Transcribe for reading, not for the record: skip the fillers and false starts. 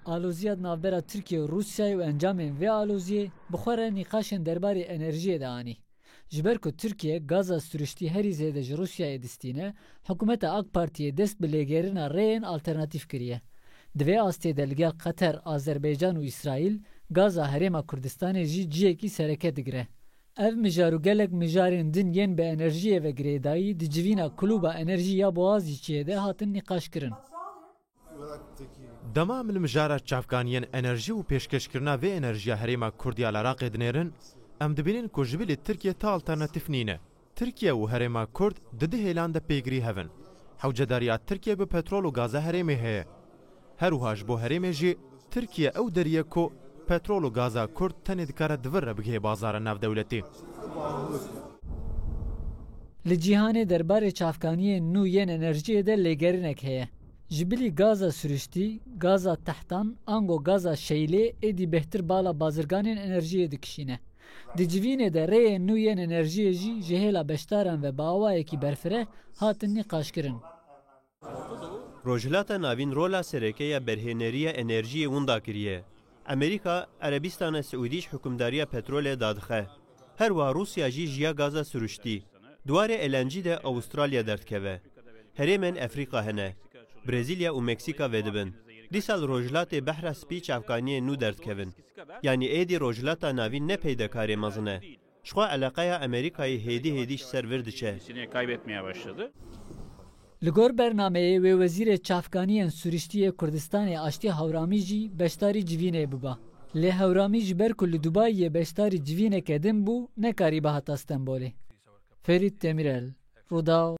آلوزیات ناوبرا ترکیه و روسیای و انجامین و آلوزیه بخوره نیقاشن درباره انرژی دانی. جبر که ترکیه گازا سرشتی هری زیده ج روسیای دستینه حکومت آک پارتیه دست بلیگرین رین آلترناتیف کریه. دوی آستی دلگل قطر، آذربایجان و اسرائیل گازا هریما کردستان جی کی سرکت گره. ev mijarugelek mijarên din yên bi enerjiyê ve girêdayî di civîna kulûba enerjî ya Boğaziçi'ye de hatin nîqaşkirin. Dema mijara çavkaniyên enerjî û pêşkêşkirina vê enerjiya herêma Kurdiya Iraqê dinêrin, em dibînin ku ji bilê Tirkiye ta alternatîf nîne. Tirkiye û herêma Kurd di du hêlan de pêgirî hevin. Hewcedariya Tirkiye bi petrol û gaza herêmê heye. Her wiha ji bo herêmê jî Tirkiye ew deriye ku petrol û gaza Kurd tenê dikare divir re bigihê bazara navdewletî. Li cîhanê derbarê çavkaniyên nû yên enerjiyê de lêgerinek heye. Ji bilî gaza sürüştî, gaza tehtan, ango gaza şeylê êdî bêhtir bala bazirganên enerjiyê dikişîne. Di civînê de rêyên nû yên enerjiyê jî ji hêla beşdaran ve bi awayekî berfireh hatin nîqaşkirin. Rojhilata navîn rola serêkeya berhêneriya enerjiyê winda kiriye. Amerîka, Erebistana Siûdî ji hukumdariya petrolê dadixe. Her wiha Rusya jî jiya gaza sürüştî. Duwarê LNG de Avustralya derdikeve. Herêmên Efrîqa hene. Brezilya û Meksîka vedibin. Dîsal rojhilatê behra spî çavkaniyên nû derdikevin. Yanî êdî rojhilata navîn ne peydekarê mezin e. Ji xwe eleqeya Amerîkayê hêdî ji ser vir diçe. Li gor bernameyê wê wezîrê çavkaniyên sürüştiyê Kurdistanê Aştî Hewramî jî beşdarî civînê biba. Lê Hewramî ji ber ku li Dubayê beşdarî civîneke din bû nekarî bihata Stenbolê. Ferit Demirel, Rudaw.